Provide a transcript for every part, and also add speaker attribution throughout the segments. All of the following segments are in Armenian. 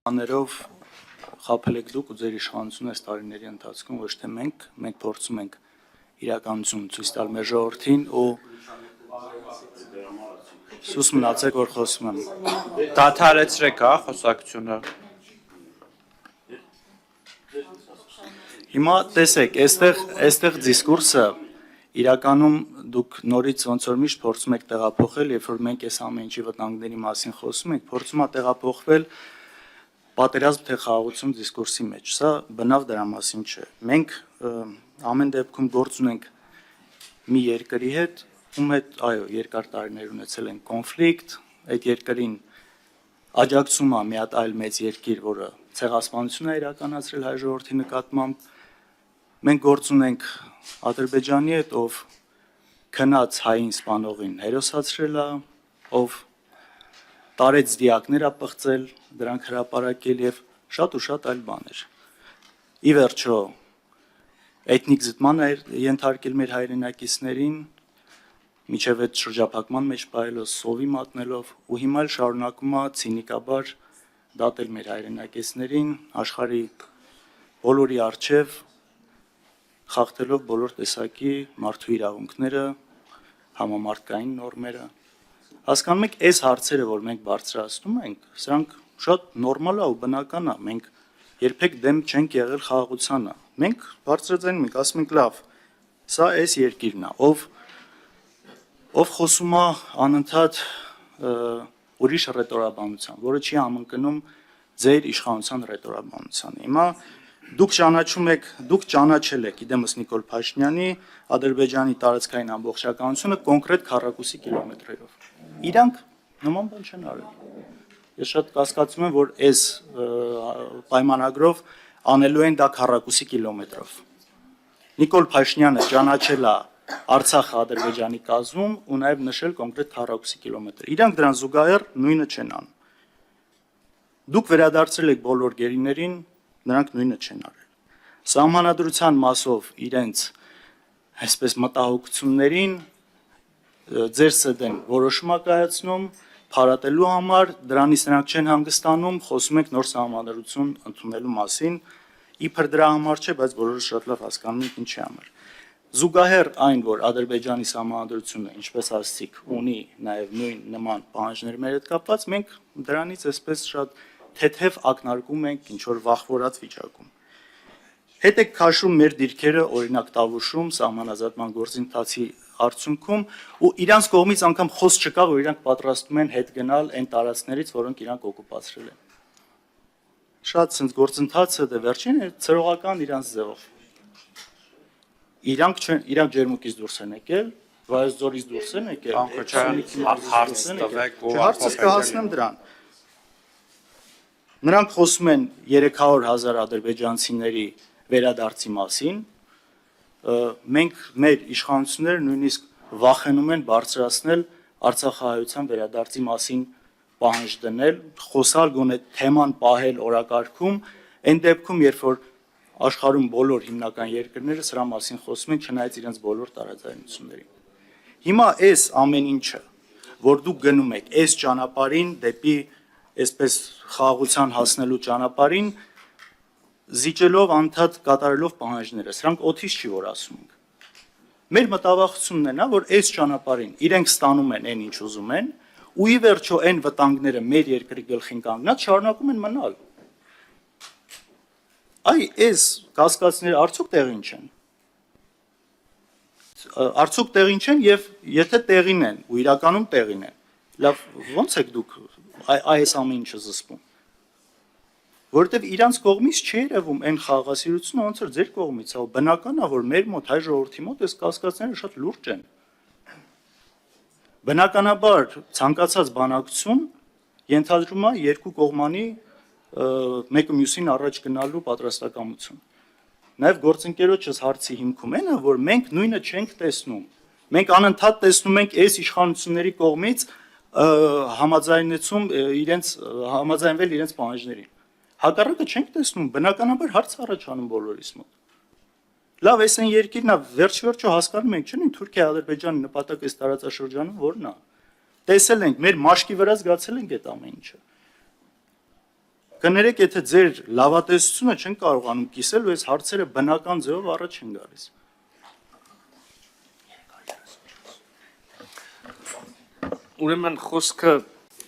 Speaker 1: Աներով խաբել եք դուք ու ձեր իշխանությունը այս տարիների ընթացքում ոչ թե մենք փորձում ենք իրականություն ցույց տալ մեր ժողովրդին ու սուս մնացեք որ խոսում եմ։
Speaker 2: Դադարեցրեք, խոսակցությունը։
Speaker 1: Հիմա տեսեք, այստեղ դիսկուրսը իրականում դուք նորից ոնց որ միշտ փորձում եք տեղափոխել, երբ որ մենք այս ամեն ինչի վտանգների մասին խոսում ենք, փորձում է տեղափոխվել պատերազմ թե խաղաղություն դիսկուրսի մեջ, սա բնավ դրա մասին չէ։ Մենք ամեն դեպքում գործ ունենք մի երկրի հետ, ում հետ, այո, երկար տարիներ ունեցել են կոնֆլիկտ, այդ երկրին աջակցում է մի հատ այլ մեծ երկիր, որը ցեղասպանություն է իրականացրել հայ ժողովրդի նկատմամբ։ Մենք գործ ունենք Ադրբեջանի հետ, ով քնած հային սպանողին հերոսացրել է, ով տարեց դիակներ ապղծել, դրանք հրապարակել եւ շատ ու շատ այլ բաներ։ Ի վերջո էթնիկ զտման է ենթարկել մեր հայրենակիցներին, միջև այդ շրջափակման մեջ պահելով, սովի մատնելով ու հիմա էլ շարունակում է ցինիկաբար դատել մեր հայրենակիցներին, աշխարհի բոլորի առջև խախտելով բոլոր տեսակի մարդու իրավունքները, համամարտկային նորմերը։ Հասկանում եք, այս հարցերը, որ մենք բարձրացնում ենք, սրանք շատ նորմալ է ու բնական է։ Մենք երբեք դեմ չենք եղել խաղաղությանը։ Մենք բարձրաձայնում ենք, ասում ենք լավ, սա այս երկիրն է, ով խոսում է անընդհատ ուրիշ ռետորաբանության, որը չի համընկնում ձեր իշխանության ռետորաբանությանը։ Հիմա դուք ճանաչել եք, իդեմս Նիկոլ Փաշինյանի Ադրբեջանի տարածքային ամբողջականությունը կոնկրետ քառակուսի կիլոմետրերով։ Իրանք նման բան չեն արել։ Ես շատ կասկածում եմ, որ այս պայմանագրով անելու են դա քառակուսի կիլոմետրով։ Նիկոլ Փաշինյանը ճանաչել է Արցախը Ադրբեջանի կազմում ու նաև նշել կոնկրետ քառակուսի կիլոմետր։ Իրանք դրան զուգահեռ նույնը չեն անում։ Դուք վերադարձրել եք բոլոր գերիներին, նրանք նույնը չեն արել։ Սահմանադրության մասով իրենց այսպես մտահոգություններին ձեր սդեն որոշում է կայացնում փարատելու համար, դրանից նրանք չեն հանգստանում, խոսում եք նոր սահմանադրություն ընդունելու մասին, իբր դրա համար չէ, բայց բոլորը շատ լավ հասկանում են ինչի համար։ Զուգահեռ այն, որ Ադրբեջանի սահմանադրությունը, ինչպես ասացիք, ունի նաև նույն նման պահանջներ մեր հետ կապված, մենք դրանից այսպես շատ թեթև ակնարկում ենք ինչ որ վախվորած վիճակում։ Հետ եք քաշում մեր դիրքերը, օրինակ Տավուշում սահմանազատման գործընթացի արդյունքում ու իրանց կողմից անգամ խոսք չկա, որ իրանք պատրաստում են հետ գնալ այն տարածքներից, որոնք իրանք օկուպացրել են։ Շատ ցենց գործընթացը դե վերջին է ծրողական իրանց ձևով։ Իրանք ջերմուկից դուրս են եկել, Վայոց ձորից դուրս են եկել, հարցս կհասնեմ դրան։ Նրանք խոսում են 300,000 ադրբեջանցիների վերադարձի մասին, մենք մեր իշխանությունները նույնիսկ վախենում են բարձրացնել արցախահայության վերադարձի մասին պահանջ դնել, խոսալ գոնե թեման պահել օրակարգում, այն դեպքում, երբ որ աշխարհում բոլոր հիմնական երկրները սրա մասին խոսում են, չնայած իրենց բոլոր տարաձայնություններին։ Հիմա այս ամեն ինչը, որ դուք գնում եք այս ճանապարհին դեպի այսպես խաղաղության հասնելու ճանապարհին, զիջելով անդադ կատարելով պահանջները, սրանք օթից չի որ ասում ենք։ Մեր մտավախությունն է նա, որ այս ճանապարհին իրենք ստանում են այն ինչ ուզում են, ու ի վերջո այն վտանգները մեր երկրի գլխին կանգնած շարունակում են մնալ։ Այ այս կասկածները արդյոք տեղին չեն։ Արդյոք տեղին չեն եւ եթե տեղին են ու իրականում տեղին են, լավ ո՞նց եք դուք այս ամեն ինչը զսպում։ Որովհետեւ իրանց կողմից չի երևում այն խաղաղասիրությունը, ոնց որ ձեր կողմից է, ու բնական է, որ մեր մոտ հայ ժողովրդի մոտ այս կասկածները շատ լուրջ են։ Բնականաբար ցանկացած բանակցություն ենթադրում է երկու կողմանի մեկը մյուսին առաջ գնալու պատրաստակամություն։ Նաև գործընկերոջս հարցի հիմքում այն է, որ մենք նույնը չենք տեսնում։ Մենք անընդհատ տեսնում ենք այս իշխանությունների կողմից համաձայնվել իրենց պահանջներին։ Հակառակը չենք տեսնում, բնականաբար հարց առաջանում բոլորիս մոտ։ Լավ, այս այն երկիրն է, վերջ-վերջո հասկանում ենք, չէ՞, Թուրքիա, Ադրբեջանի նպատակը այս տարածաշրջանում որն է։ Տեսել ենք, մեր մաշկի վրա զգացել ենք այդ ամեն ինչը։ Կներեք, եթե ձեր լավատեսությունը չեն կարողանում կիսել, ու այս հարցերը բնական ձևով առաջ են գալիս։
Speaker 3: Ուրեմն խոսքը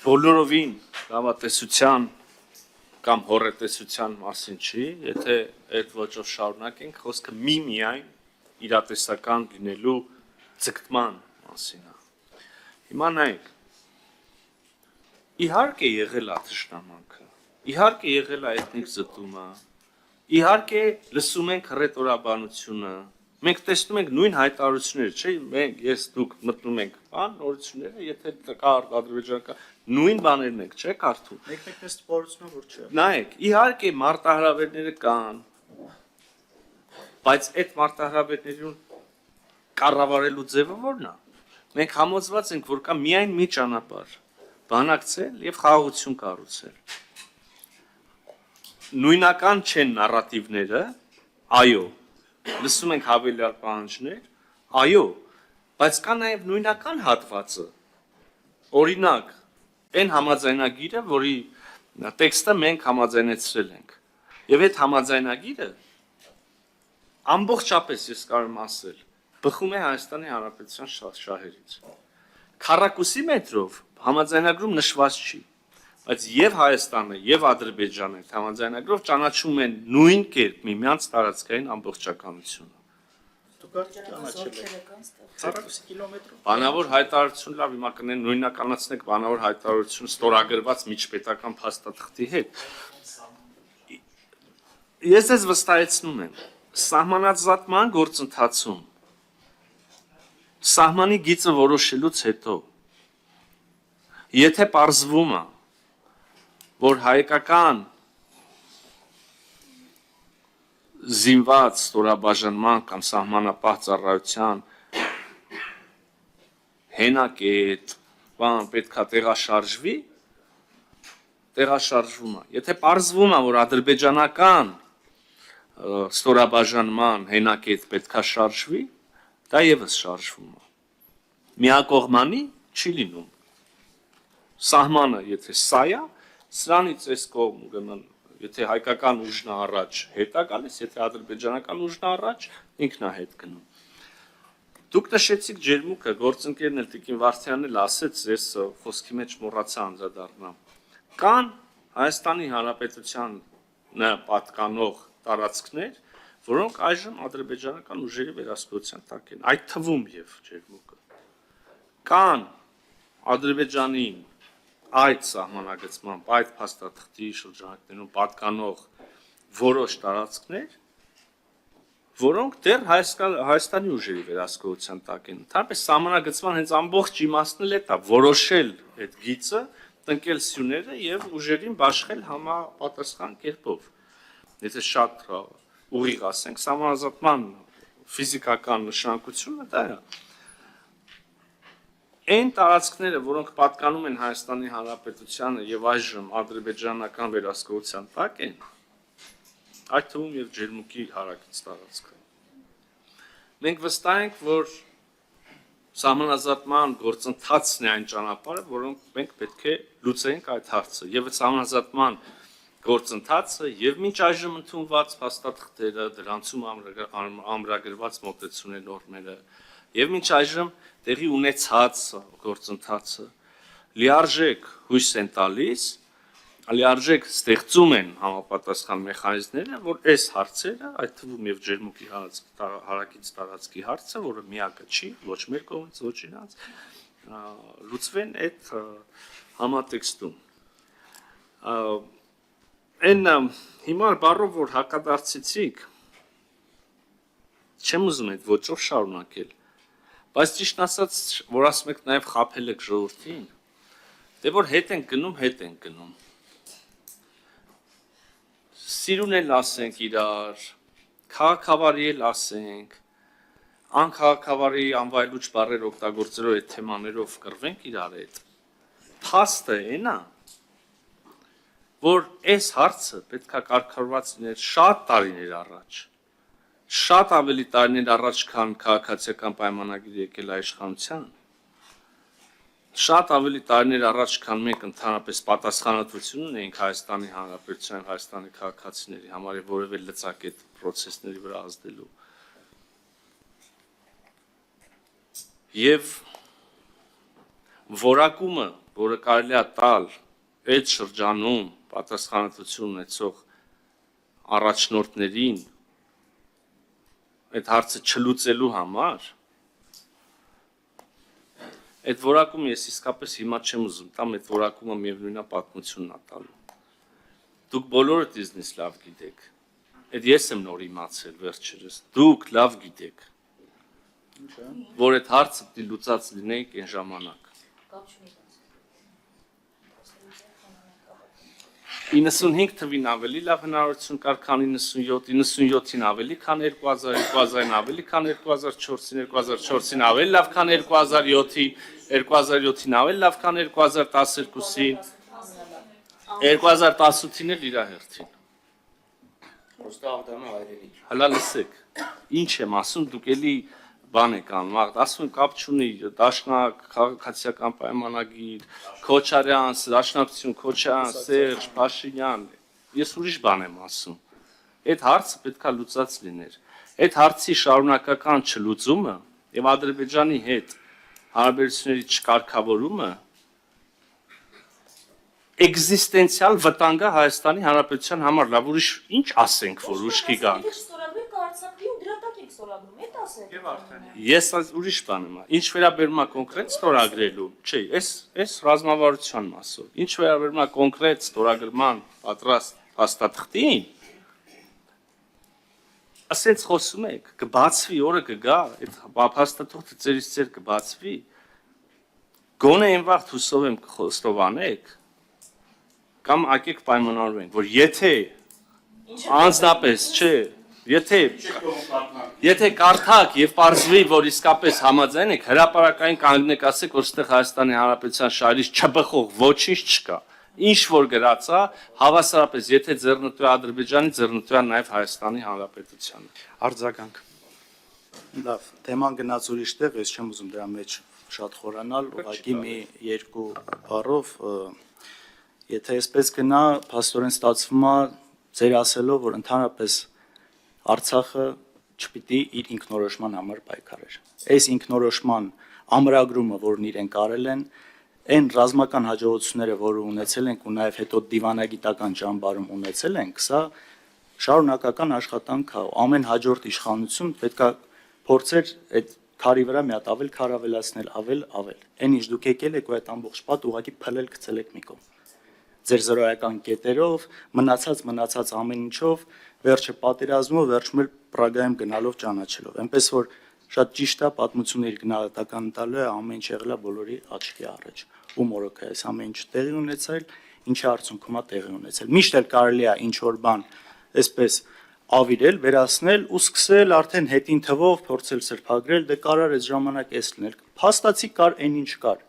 Speaker 3: բոլորովին լավատեսության կամ հոռետեսության մասին չի, եթե այդ ոճով շարունակենք, խոսքը միայն իրատեսական լինելու ձգտման մասին է։ Հիմա նայեք, իհարկե եղել է թշնամանքը, իհարկե եղել է էթնիկ զտումը, իհարկե լսում ենք հռետորաբանությունը, մենք տեսնում ենք նույն հայտարարությունները, չէ՞, մենք ես դուք մտնում ենք, բան, նորությունները, եթե կա ադրբեջանական նույն բաներն եք, չէ՞, կարդում։
Speaker 1: Մեկ-մեկ այս տպավորությունը որ չէ։
Speaker 3: Նայեք, իհարկե մարտահրավերները կան, բայց այդ մարտահրավերներին կառավարելու ձևը ո՞րն է։ Մենք համոզված ենք, որ կա միայն մի ճանապարհ՝ բանակցել եւ խաղաղություն կառուցել։ Նույնական չեն նարատիվները, այո, լսում ենք հավելյալ պահանջներ, այո, բայց կա նաև նույնական հատվածը, օրինակ, այն համաձայնագիրը, որի տեքստը մենք համաձայնեցրել ենք, եւ այդ համաձայնագիրը ամբողջապես ես կարող եմ ասել, բխում է Հայաստանի Հանրապետության շահերից։ Քառակուսի մետրով համաձայնագրում նշված չի, բայց եւ Հայաստանը եւ Ադրբեջանը համաձայնագրով ճանաչում են նույն կերպ միմյանց տարածքային ամբողջականությունը։
Speaker 1: Դուք արդեն ճանաչել եք 40 կիլոմետրով։
Speaker 3: Բանավոր հայտարարություն լավ, հիմա կներեն նույնականացնեք բանավոր հայտարարություն ստորագրված միջպետական փաստաթղթի հետ։ Ես ես վստահեցնում եմ, սահմանազատման գործընթացում սահմանի գիծը որոշելուց հետո եթե պարզվում է, որ հայկական զինված ստորաբաժանման կամ սահմանապահ ծառայության հենակետ, բան պետքա տեղաշարժվի, տեղաշարժվում է։ Եթե պարզվում է, որ ադրբեջանական ստորաբաժանման հենակետ պետքա շարժվի, դա եւս շարժվում է։ Միակողմանի չի լինում։ Սահմանը, եթե սա է, սրանից այս կողմ, ուրեմն, եթե հայկական ուժն առաջ հետ է գալիս, եթե ադրբեջանական ուժն առաջ, ինքն է հետ գնում։ Դուք նշեցիք ջերմուկը, գործընկերն էլ Տիկին Վարդյանն էլ ասեց, ես խոսքի մեջ մոռացա անդրադառնամ։ Կան Հայաստանի Հանրապետության պատկանող տարածքներ, որոնք այժմ ադրբեջանական ուժերի վերահսկողության տակ են, այդ թվում եւ ջերմուկը։ Կան Ադրբեջանին այդ սահմանագծմամբ, այդ փաստաթղթի շրջանակներում պատկանող որոշ տարածքներ, որոնք դեռ Հայաստանի ուժերի վերահսկողության տակ են։ Ընդհանրապես սահմանագծման հենց ամբողջ իմաստն էլ է որոշել այդ գիծը, տնկել սյուները եւ ուժերին բաշխել համապատասխան կերպով։ Եթե շատ ուղիղ ասենք, սահմանազատման ֆիզիկական նշանակությունը դա է։ Այն տարածքները, որոնք պատկանում են Հայաստանի Հանրապետությանը եւ այժմ ադրբեջանական վերահսկողության տակ են, այդ թվում եւ ջերմուկի հարակից տարածքը։ Մենք վստահ ենք, որ սահմանազատման գործընթացն է այն ճանապարհը, որոնք մենք պետք է լուծենք այդ հարցը եւ այդ սահմանազատման գործընթացը եւ մինչ այժմ ընդունված փաստաթղթերը, դրանցում ամրագրված մոտեցումների նորմերը եւ մինչ այժմ տեղի ունեցած գործընթացը լիարժեք հույս են տալիս, լիարժեք ստեղծում են համապատասխան մեխանիզմները, որ այս հարցերը, այդ թվում եւ ջերմուկի հարակից տարածքի հարցը, որը միակը չի, ոչ մեր կողմից, ոչ իրանց, լուծվեն այդ համատեքստում։ Այն հիմար բառով, որ հակադարձեցիք, չեմ ուզում այդ ոճով շարունակել, բայց ճիշտ ասած, որ ասում եք նաև խաբել եք ժողովրդին, դե որ հետ ենք գնում։ Սիրուն էլ ասենք իրար, քաղաքավարի էլ ասենք, անքաղաքավարի անվայելուչ բառեր օգտագործելով այդ թեմաներով կռվենք իրար հետ։ Փաստը այն է, որ այս հարցը պետքա կարգավորված լիներ շատ տարիներ առաջ, շատ ավելի տարիներ առաջ, քան քաղաքացիական պայմանագիրը եկել է իշխանության, շատ ավելի տարիներ առաջ, քան մենք ընդհանրապես պատասխանատվություն ունեինք Հայաստանի Հանրապետության, Հայաստանի քաղաքացիների համար եւ որևէ լծակետ process-ների վրա ազդելու։ Եվ որակումը, որը կարելի է տալ այդ շրջանում պատասխանատվություն ունեցող առաջնորդներին այդ հարցը չլուծելու համար, այդ որակումը ես իսկապես հիմա չեմ ուզում տամ, այդ որակումը միևնույնն է պատմությունն է տալու։ Դուք բոլորդ իզնից լավ գիտեք։ Այդ ես եմ նոր իմացել վերջերս։ Դուք լավ գիտեք, որ այդ հարցը պիտի լուծած լինեիք այն ժամանակ։ 95 թվին ավելի լավ հնարավորություն կար, քան 97, 97-ին ավելի, քան 2000, 2000-ին ավելի, քան 2004-ին, 2004-ին ավելի լավ, քան 2007-ին, 2007-ին ավելի լավ, քան 2012-ին, 2018-ին էլ իր հերթին։ Հələ լսեք, ինչ եմ ասում, դուք էլի բան եք անում, ասում եմ կապ չունի, դաշնակ, քաղաքացիական պայմանագիր, Քոչարյան, Դաշնակցություն, Քոչարյան, Սերժ, Փաշինյան, ես ուրիշ բան եմ ասում։ Այդ հարցը պետք է լուծած լիներ։ Այդ հարցի շարունակական չլուծումը եւ Ադրբեջանի հետ հարաբերությունների չկարգավորումը էգզիստենցիալ վտանգ է Հայաստանի Հանրապետության համար, լավ ուրիշ ինչ ասենք, որ ուշքի գանք։ Ես ուրիշ բան եմ, ինչ վերաբերում է կոնկրետ ստորագրելու, չէ, այս ռազմավարության մասով, ինչ վերաբերում է կոնկրետ ստորագրման պատրաստ փաստաթղթին, ասենց խոսում եք, կբացվի, օրը կգա, այդ փաստաթղթը ձերից ձեր կբացվի, գոնե այն վաղ հուսով եմ կխոստովանեք, կամ ակեք պայմանավորվենք, որ եթե անձնապես, չէ, Եթե կարդակ եւ պարզվի, որ իսկապես համաձայն եք, հրապարակային կանգնեք ասեք, որ ստեղ Հայաստանի Հանրապետության շահերից չբխող ոչինչ չկա։ Ինչ որ գրած է, հավասարապես, եթե ձեռնտու է Ադրբեջանի, ձեռնտու է նաեւ Հայաստանի Հանրապետությանը։
Speaker 2: Արձագանք։
Speaker 1: Լավ, թեման գնաց ուրիշ տեղ, ես չեմ ուզում դրա մեջ շատ խորանալ, ուղղակի մի երկու բառով, եթե այսպես գնա, փաստորեն ստացվում է ձեր ասելով, որ ընդհանրապես Արցախը չպիտի իր ինքնորոշման համար պայքարեր։ Այս ինքնորոշման ամրագրումը, որն իրենք արել են, այն ռազմական հաջողությունները, որը ունեցել ենք ու նաև հետո դիվանագիտական ճամբարում ունեցել ենք, սա շարունակական աշխատանք է։ Ամեն հաջորդ իշխանություն պետք է փորձեր այդ քարի վրա մի հատ ավել քար ավելացնել, ավել։ Այն ինչ դուք եկել եք ու այդ ամբողջ պատ ուղղակի փլել գցել եք մի կողմ։ Ձեր զրոյական կետերով, մնացած ամեն ինչով, վերջը պատերազմով, վերջում էլ Պրագայում գնալով ճանաչելով։ Այնպես որ շատ ճիշտ է պատմությունների գնահատական տալը ամեն ինչ եղել է բոլորի աչքի առաջ։ Ու մորոք այս ամեն ինչ տեղի ունեցել, ինչի արդյունքում է տեղի ունեցել։ Միշտ էլ կարելի է ինչ որ բան այսպես ավիրել, վերացնել ու սկսել արդեն հետին թվով փորձել սրբագրել, դե կարար այս ժամանակ էս լինել։ Փաստացի կար այն ինչ կար։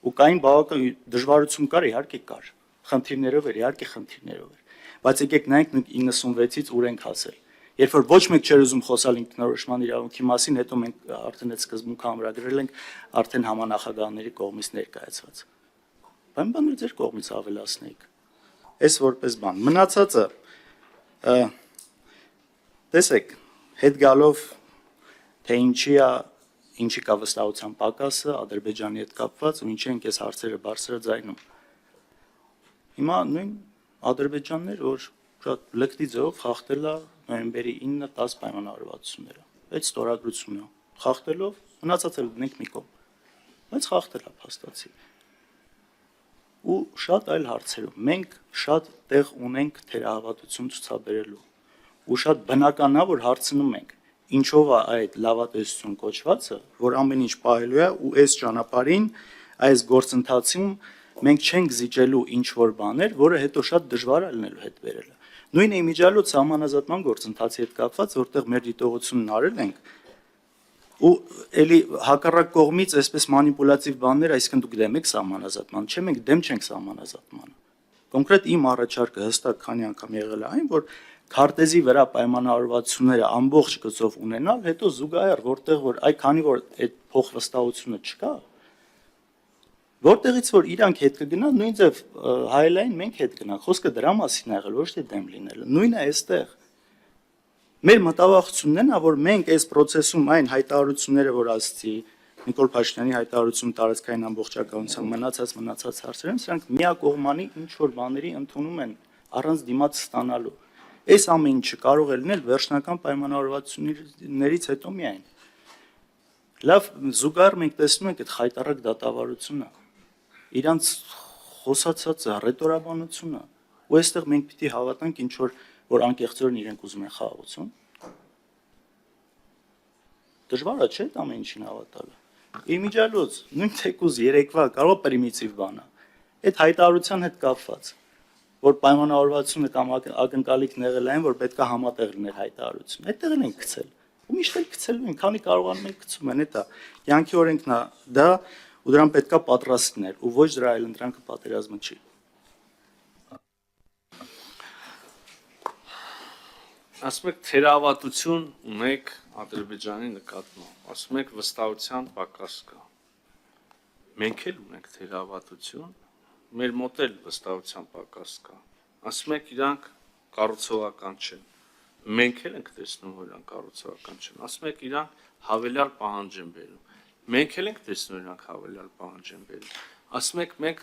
Speaker 1: Ու կային բավական դժվարություն կար, իհարկե կար։ Խնդիրներով էր, իհարկե խնդիրներով էր։ Բայց եկեք նայենք 96-ից ուր ենք հասել։ Երբ որ ոչ մեկ չէր ուզում խոսալ ինքնորոշման իրավունքի մասին, հետո մենք արդեն այդ սկզբունքը ամրագրել ենք արդեն համանախագահների կողմից ներկայացված։ Բանը ձեր կողմից ավելացնեիք։ Այս որպես բան։ Մնացածը տեսեք, հետ գալով թե ինչի կա վստահության պակասը Ադրբեջանի հետ կապված ու ինչի ենք այս հարցերը բարձրաձայնում։ Հիմա նույն Ադրբեջաններ, որ շատ լկտի ձևով խախտել է նոյեմբերի 9-10 պայմանավորվածությունները։ Այդ ստորագրությունը խախտելով մնացած էլ դնենք մի կողմ։ Բայց խախտել է փաստացի։ Ու շատ այլ հարցերում մենք շատ տեղ ունենք թերահավատություն ցուցաբերելու։ Ու շատ բնական է, որ հարցնում ենք, ինչով է այդ լավատեսություն կոչվածը, որ ամեն ինչ պահելու է ու այս ճանապարհին, այս գործընթացում մենք չենք զիջելու ինչ որ բաներ, որը հետո շատ դժվար է լինելու հետ վերելը։ Նույն իմիջիալոց համանազատման գործընթացի հետ կապված, որտեղ մեր դիտողությունն արել ենք, ու էլի հակառակ կողմից այսպես մանիպուլատիվ բաներ, այսինքն դուք դեմ եք համանազատման, չէ՞ մենք դեմ չենք համանազատմանը։ Կոնկրետ իմ առաջարկը հստակ քանի անգամ եղել է այն, որ քարտեզի վրա պայմանավորվածությունները ամբողջ գծով ունենալ, հետո զուգահեռ որտեղ որ այ քանի որ այդ փոխվստահությունը չկա, Որտեղից որ իրանք հետ կգնան, նույն ձև հայելային մենք հետ գնանք, խոսքը դրա մասին է եղել, ոչ թե դեմ լինելը։ Նույնը այստեղ։ Մեր մտավախությունն է, որ մենք այս process-ում այն հայտարարությունները, որ ասացի, Նիկոլ Փաշինյանի հայտարարություն տարածքային ամբողջականության մնացած հարցերում, սրանք միակողմանի ինչ որ բաների ընդունում են առանց դիմաց ստանալու։ Այս ամեն ինչը կարող է լինել վերջնական պայմանավորվածություններից հետո միայն։ Լավ, զուգահեռ մենք տեսնում ենք այդ խայտառակ դատավարությունը, իրանց խոսացածը, ռետորաբանությունը, ու այստեղ մենք պիտի հավատանք ինչ որ անկեղծորեն իրենք ուզում են խաղաղություն։ Դժվար է չէ՞ այդ ամեն ինչին հավատալը։ Իմիջիալոց, նույն թեկուզ երեկվա կարող պրիմիտիվ բան է։ Այդ հայտարարության հետ կապված, որ պայմանավորվածությունը կամ ակնկալիքն եղել այն, որ պետք է համատեղ լիներ հայտարարություն։ Այդտեղ են գցել։ Ու միշտ էլ գցելու են, քանի կարողանում են գցում են, դա կյանքի օրենքն է, դա ու դրան պետք է պատրաստ լինել, ու ոչ դրա այլ ընտրանքը պատերազմը չի։
Speaker 3: Ասում եք թերավատություն ունեք Ադրբեջանի նկատմամբ, ասում եք վստահության պակաս կա։ Մենք էլ ունենք թերավատություն, մեր մոտ էլ վստահության պակաս կա։ Ասում եք իրանք կառուցողական չեն։ Մենք էլ ենք տեսնում, որ իրանք կառուցողական չեն։ Ասում եք իրանք հավելյալ պահանջ են բերում։ Մենք էլ ենք տեսնում, իրանք հավելյալ պահանջ են բերում։ Ասում եք մենք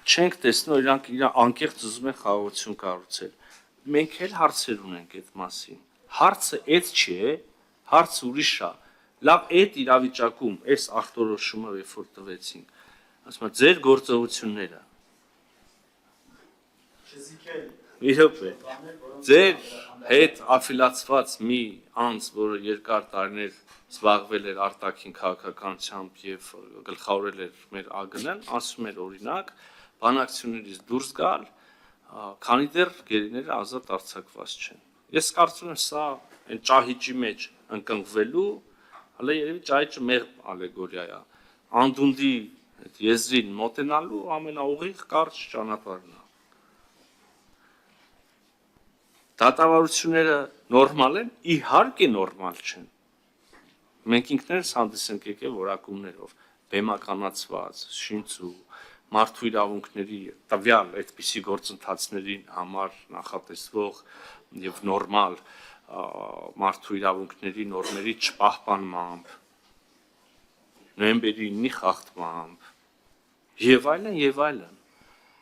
Speaker 3: չենք տեսնում, իրանք անկեղծ ուզում են խաղաղություն կառուցել։ Մենք էլ հարցեր ունենք այդ մասին։ Հարցը այդ չի, հարցը ուրիշ է։ Լավ, այդ իրավիճակում, այս ախտորոշումը երբ որ տվեցինք, ասում եմ, ձեր գործողությունները։ Իրոք է։ Ձեր հետ աֆիլացված մի անձ, որը երկար տարիներ զբաղվել էր արտաքին քաղաքականությամբ եւ գլխավորել էր մեր ԱԳՆ-ն, ասում էր օրինակ, բանակցություններից դուրս գալ, քանի դեռ գերիները ազատ արձակված չեն։ Ես կարծում եմ սա այն ճահիճի մեջ ընկնվելու, հələ երևի ճահիճը մեղմ ալեգորիա է։ Անդունդի այդ եզրին մոտենալու ամենաուղիղ կարճ ճանապարհն է։ Դատավարությունները նորմալ են, իհարկե նորմալ չեն։ Մենք ինքներս հանդես ենք եկել որակումներով, բեմականացված, շինծու, մարդու իրավունքների տվյալ այդպիսի գործընթացների համար նախատեսվող եւ նորմալ մարդու իրավունքների նորմերի չպահպանմամբ, նոյեմբերի 9-ի խախտմամբ եւ այլն եւ այլն։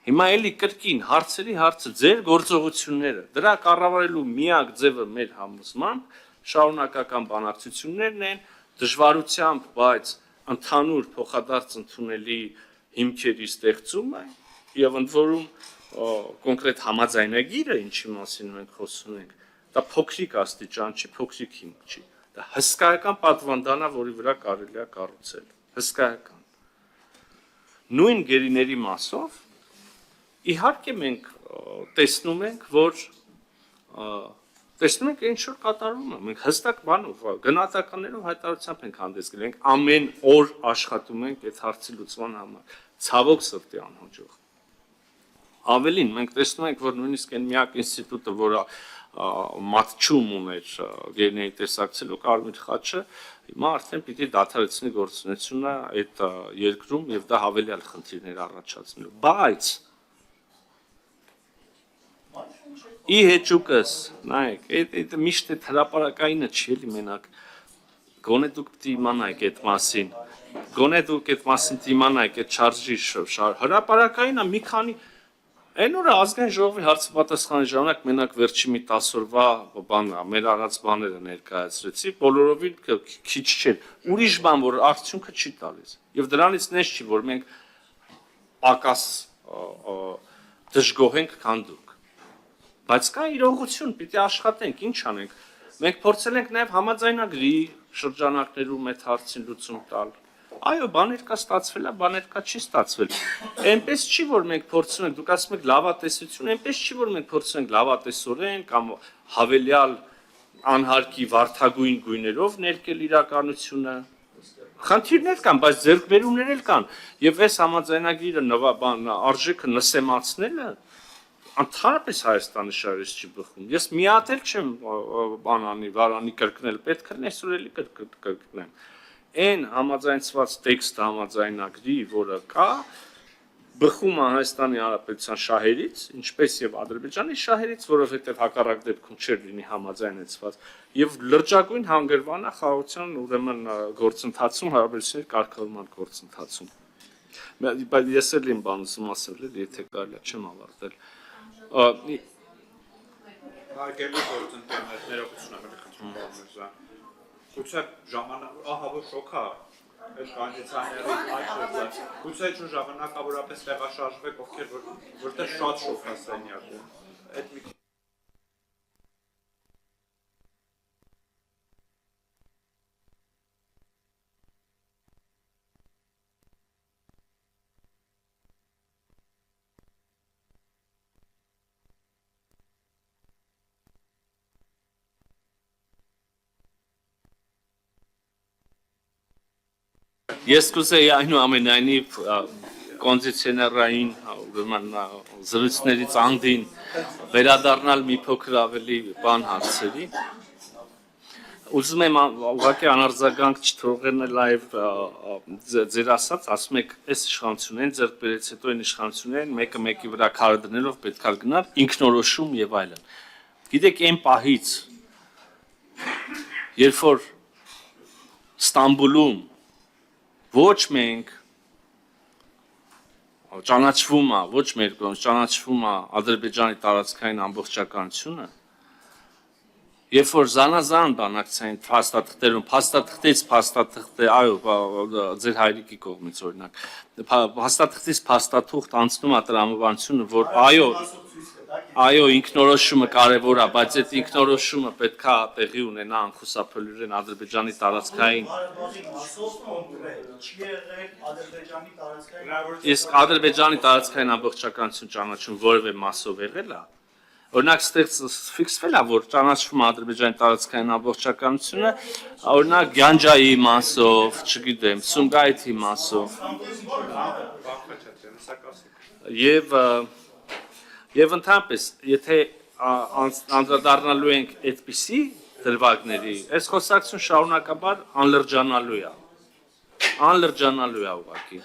Speaker 3: Հիմա էլի կրկին հարցերի հարցը ձեր գործողությունները, դրա կառավարելու միակ ձևը մեր համոզմամբ շարունակական բանակցություններն են, դժվարությամբ, բայց ընդհանուր փոխադարձ ընդունելի հիմքերի ստեղծումը եւ ընդ որում կոնկրետ համաձայնագիրը, ինչի մասին մենք խոսում ենք, դա փոքրիկ աստիճան չի, փոքրիկ հիմք չի։ Դա հսկայական պատվանդան է, որի վրա կարելի է կառուցել։ Հսկայական։ Նույն գերիների մասով իհարկե մենք տեսնում ենք, որ տեսնում ենք ինչ որ կատարում է, մենք հստակ բանով, գնահատականներով հայտարարությամբ ենք հանդես գալիս, ենք ամեն օր աշխատում ենք այդ հարցի լուծման համար, ցավոք սրտի անհաջող։ Ավելին, մենք տեսնում ենք, որ նույնիսկ այն միակ ինստիտուտը, որը մատչում ուներ գերիների տեսակցելու Կարմիր խաչը, հիմա արդեն պիտի դադարեցնի գործունեությունը այդ երկրում եւ դա հավելյալ խնդիրներ առաջացնելու։ Բայց ի հեճուկս, նայեք, այդ միշտ այդ հրապարակայինը չի էլի մենակ, գոնե դուք պիտի իմանայիք այդ մասին, գոնե դուք այդ մասին իմանայիք, այդ շարժի հրապարակայինը մի քանի, այն օրը ազգային ժողովի հարցապատասխանի ժամանակ մենակ վերջի մի 10 օրվա բան, մեր արած բաները ներկայացրեցի, բոլորովին քիչ չեն, ուրիշ բան, որ արդյունքը չի տալիս, եւ դրանից նես չի, որ մենք պակաս դժգոհ ենք, քան դուք։ Բայց կա իրողություն, պիտի աշխատենք, ինչ անենք։ Մենք փորձել ենք նաև համաձայնագրի շրջանակներում այդ հարցին լուծում տալ։ Այո, բաներ կա ստացվել է, բաներ կա չի ստացվել։ Այնպես չի, որ մենք փորձում ենք, դուք ասում եք լավատեսություն, այնպես չի, որ մենք փորձում ենք լավատեսորեն կամ հավելյալ անհարկի վարդագույն գույներով ներկել իրականությունը։ Խնդիրներ կան, բայց ձեռքբերումներ էլ կան։ Եվ այս համաձայնագիրը արժեքը նսեմացնելը ընդհանրապես Հայաստանի շարժից չի բխում։ Ես մի հատ էլ չեմ վարանի կրկնել, պետք է այսօր էլի կրկնեմ։ Այն համաձայնված տեքստը համաձայնագրի, որը կա, բխում է Հայաստանի Հանրապետության շահերից, ինչպես եւ Ադրբեջանի շահերից, որովհետեւ հակառակ դեպքում չէր լինի համաձայնեցված, եւ լրջագույն հանգրվան է խաղաղության ուրեմն գործընթացում, հարաբերությունների կարգավորման գործընթացում։ Բայց ես էլ իմ բանը ուզում ասել, եթե կարելի է չեմ ավարտել։
Speaker 2: Հարգելի գործընկերներ, ներողություն խնդրում եմ։ Գուցե ժամանակ, ահա որ շոքա այս կոալիցիաների այլ գուցե ճու ժամանակավորապես տեղաշարժվեք, ովքեր որտեղ շատ շոք է սենյակում։ Այդ մի
Speaker 3: Ես կուզեի այնուամենայնիվ կոնդիցիոներային ուրեմն զրույցներից անդին վերադառնալ մի փոքր ավելի բան հարցերի։ Ուզում եմ ուղղակի անարձագանք չթողնել այլ ձեր ասում եք, այս իշխանություններին ձեռք բերեց հետո այն իշխանություններին մեկը մեկի վրա քարը դնելով պետք է գնալ ինքնորոշում եւ այլն։ Գիտեք, այն պահից, երբ որ Ստամբուլում ոչ մենք ճանաչվում է, ոչ մեր կողմից ճանաչվում է Ադրբեջանի տարածքային ամբողջականությունը, երբ որ զանազան բանակցային փաստաթղթերում, փաստաթղթից փաստաթղթ, այո, ձեր հայրիկի կողմից օրինակ, փաստաթղթից փաստաթուղթ անցնում է տրամաբանությունը, որ այո, ինքնորոշումը կարևոր է, բայց այդ ինքնորոշումը պետք է տեղի ունենա անխուսափելիորեն Ադրբեջանի տարածքային Իսկ Ադրբեջանի տարածքային ամբողջականություն ճանաչում որևէ մասով եղել է։ Օրինակ ստեղ ֆիքսվել է, որ ճանաչվում է Ադրբեջանի տարածքային ամբողջականությունը, օրինակ Գյանջայի մասով, չգիտեմ, Սումգայիթի մասով։ Եվ ընդհանրապես, եթե անդրադառնալու ենք այդպիսի դրվագների, այս խոսակցություն շարունակաբար անլրջանալու է։ Անլրջանալու է ուղղակի։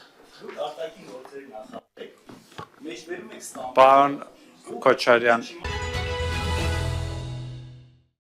Speaker 2: Պարոն Քոչարյան,